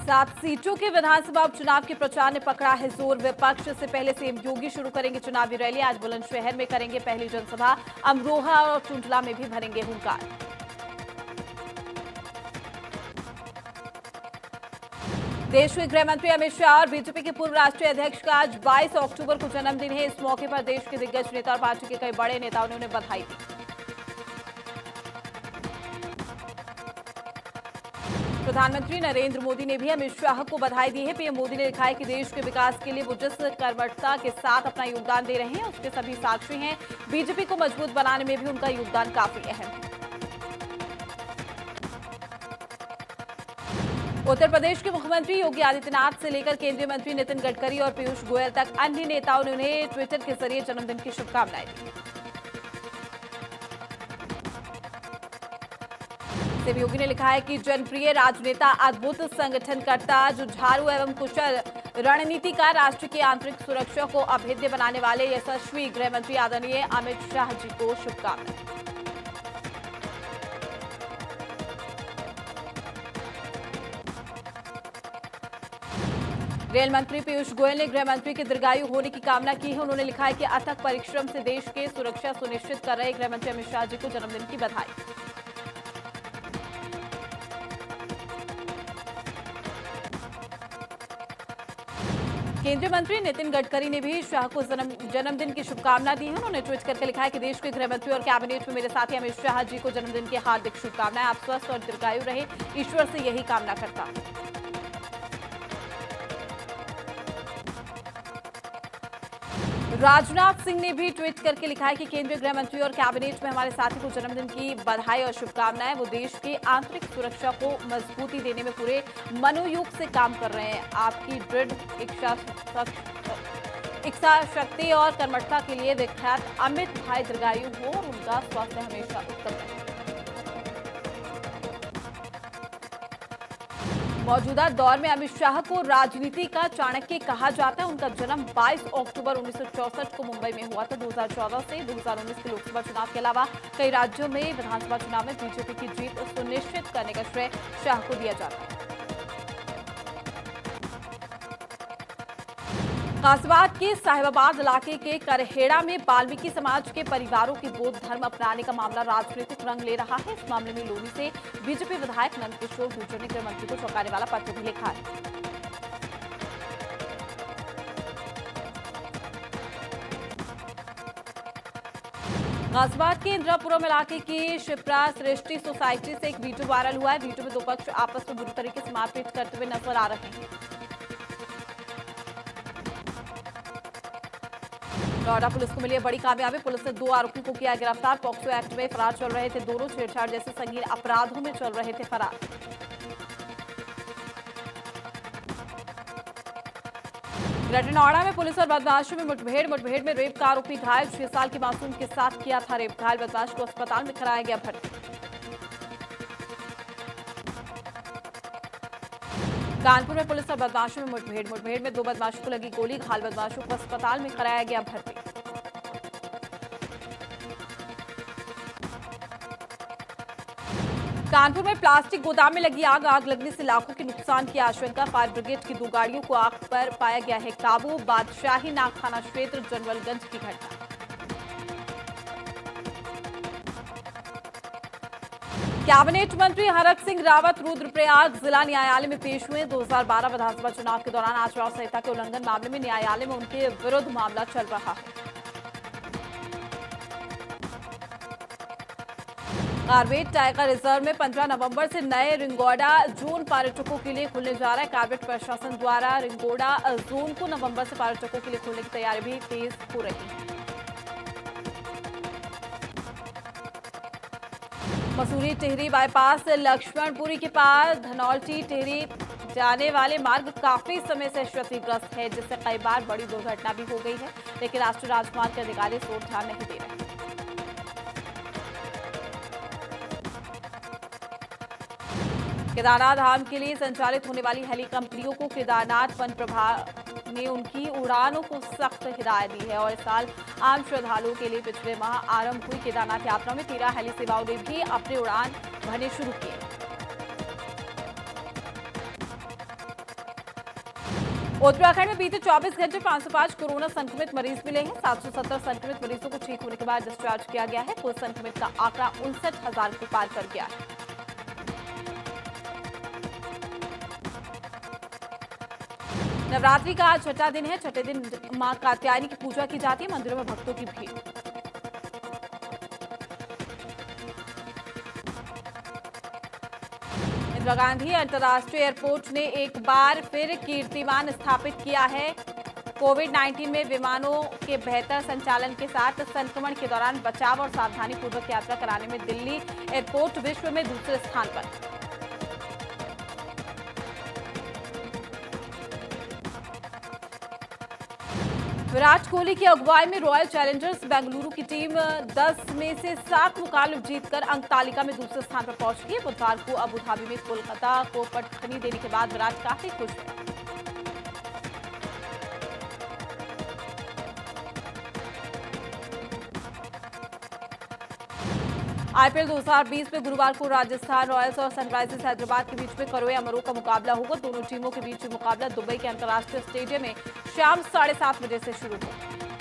7 सीटों के विधानसभा उपचुनाव के प्रचार ने पकड़ा है जोर। विपक्ष से पहले सीएम योगी शुरू करेंगे चुनावी रैली। आज बुलंदशहर में करेंगे पहली जनसभा। अमरोहा और टुंडला में भी भरेंगे हुंकार। देश के गृह मंत्री अमित शाह और बीजेपी के पूर्व राष्ट्रीय अध्यक्ष का आज 22 अक्टूबर को जन्मदिन है। इस मौके पर देश के दिग्गज नेता और पार्टी के कई बड़े नेताओं ने उन्हें बधाई दी। प्रधानमंत्री नरेंद्र मोदी ने भी अमित शाह को बधाई दी है। पीएम मोदी ने लिखा है कि देश के विकास के लिए वो जिस कर्मठता के साथ अपना योगदान दे रहे हैं उसके सभी साक्षी हैं। बीजेपी को मजबूत बनाने में भी उनका योगदान काफी अहम है। उत्तर प्रदेश के मुख्यमंत्री योगी आदित्यनाथ से लेकर केंद्रीय मंत्री नितिन गडकरी और पीयूष गोयल तक अन्य नेताओं ने उन्हें ट्विटर के जरिए जन्मदिन की शुभकामनाएं दी। सीएम योगी ने लिखा है कि जनप्रिय राजनेता, अद्भुत संगठनकर्ता, जुझारू एवं कुशल रणनीतिकार, राष्ट्र की आंतरिक सुरक्षा को अभेद्य बनाने वाले यशस्वी गृह मंत्री आदरणीय अमित शाह जी को शुभकामनाएं। रेल मंत्री पीयूष गोयल ने गृह मंत्री के दीर्घायु होने की कामना की है। उन्होंने लिखा है कि अथक परिश्रम से देश के सुरक्षा सुनिश्चित कर रहे गृह मंत्री अमित शाह जी को जन्मदिन की बधाई। केंद्रीय मंत्री नितिन गडकरी ने भी शाह को जन्मदिन की शुभकामना दी है। उन्होंने ट्वीट करके लिखा है कि देश के गृह मंत्री और कैबिनेट में मेरे साथी अमित शाह जी को जन्मदिन की हार्दिक शुभकामनाएं। आप स्वस्थ और दीर्घायु रहे, ईश्वर से यही कामना करता हूं। राजनाथ सिंह ने भी ट्वीट करके लिखा है कि केंद्रीय गृह मंत्री और कैबिनेट में हमारे साथी को जन्मदिन की बधाई और शुभकामनाएं। वो देश की आंतरिक सुरक्षा को मजबूती देने में पूरे मनोयोग से काम कर रहे हैं। आपकी दृढ़ इच्छा शक्ति और कर्मठता के लिए विख्यात अमित भाई दीर्घायु हो और उनका स्वास्थ्य हमेशा उत्तम रहे। मौजूदा दौर में अमित शाह को राजनीति का चाणक्य कहा जाता है। उनका जन्म 22 अक्टूबर 1964 को मुंबई में हुआ था। 2014 से 2019 के लोकसभा चुनाव के अलावा कई राज्यों में विधानसभा चुनाव में बीजेपी की जीत सुनिश्चित करने का श्रेय शाह को दिया जाता है। गाजियाबाद के साहिबाबाद इलाके के करहेड़ा में वाल्मीकि समाज के परिवारों के बौद्ध धर्म अपनाने का मामला राजनीतिक रंग ले रहा है। इस मामले में लोनी से बीजेपी विधायक नंदकिशोर गुर्जर ने गृह मंत्री को चौंकाने वाला पत्र भी लिखा है। गाजियाबाद के इंदिरापुरम इलाके की शिप्रा सृष्टि सोसाइटी से एक वीडियो वायरल हुआ है। वीडियो में दो पक्ष आपस में बुरी तरीके से मारपीट करते हुए नजर आ रहे हैं। नोएडा पुलिस को मिली बड़ी कामयाबी। पुलिस ने 2 आरोपियों को किया गिरफ्तार। पॉक्सो एक्ट में फरार चल रहे थे दोनों। छेड़छाड़ जैसे संगीन अपराधों में चल रहे थे फरार। ग्रेटर नोएडा में पुलिस और बदमाशों में मुठभेड़ में रेप का आरोपी घायल। 6 साल की मासूम के साथ किया था रेप। घायल बदमाश को अस्पताल में कराया गया भर्ती। कानपुर में पुलिस और बदमाशों में मुठभेड़ में 2 बदमाशों को लगी गोली। घायल बदमाशों को अस्पताल में कराया गया भर्ती। कानपुर में प्लास्टिक गोदाम में लगी आग लगने से लाखों के नुकसान की आशंका। फायर ब्रिगेड की 2 गाड़ियों को आग पर पाया गया है काबू। बादशाही नाग थाना क्षेत्र जनवलगंज की घटना। कैबिनेट मंत्री हरक सिंह रावत रुद्रप्रयाग जिला न्यायालय में पेश हुए। 2012 विधानसभा चुनाव के दौरान आचार संहिता के उल्लंघन मामले में न्यायालय में उनके विरुद्ध मामला चल रहा है। कारबेट टाइगर रिजर्व में 15 नवंबर से नए रिंगोडा जोन पर्यटकों के लिए खुलने जा रहा है। कारबेट प्रशासन द्वारा रिंगोडा जोन को नवंबर से पर्यटकों के लिए खोलने की तैयारी भी तेज हो रही है। मसूरी टिहरी बाईपास लक्ष्मणपुरी के पास धनौल्टी टिहरी जाने वाले मार्ग काफी समय से क्षतिग्रस्त है, जिससे कई बार बड़ी दुर्घटना भी हो गई है। लेकिन राष्ट्रीय राजमार्ग के अधिकारी इस ओर ध्यान नहीं दे रहे। केदारनाथ धाम के लिए संचालित होने वाली हेली कंपनियों को केदारनाथ वन प्रभाग ने उनकी उड़ानों को सख्त हिदायत दी है और इस साल आम श्रद्धालुओं के लिए पिछले माह आरंभ हुई केदारनाथ यात्रा में 13 हेली सेवाओं ने भी अपने उड़ान भरने शुरू किए। उत्तराखंड में बीते 24 घंटे 505 कोरोना संक्रमित मरीज मिले हैं। 770 संक्रमित मरीजों को ठीक होने के बाद डिस्चार्ज किया गया है। कुल संक्रमित का आंकड़ा 59,000 को पार कर गया है। नवरात्रि का आज छठा दिन है। छठे दिन मां कात्यायनी की पूजा की जाती है। मंदिरों में भक्तों की भीड़। इंदिरा गांधी अंतर्राष्ट्रीय एयरपोर्ट ने एक बार फिर कीर्तिमान स्थापित किया है। कोविड-19 में विमानों के बेहतर संचालन के साथ संक्रमण के दौरान बचाव और सावधानी पूर्वक यात्रा कराने में दिल्ली एयरपोर्ट विश्व में दूसरे स्थान पर। विराट कोहली की अगुवाई में रॉयल चैलेंजर्स बेंगलुरु की टीम 10 में से 7 मुकाबले जीतकर अंक तालिका में दूसरे स्थान पर पहुंच गई है। बुधवार को अबू धाबी में कोलकाता को पटखनी देने के बाद विराट काफी खुश है। आईपीएल 2020 में गुरुवार को राजस्थान रॉयल्स और सनराइजर्स हैदराबाद के बीच में करोए अमरों का मुकाबला होगा। दोनों टीमों के बीच मुकाबला दुबई के अंतर्राष्ट्रीय स्टेडियम में शाम 7:30 बजे से शुरू होगा।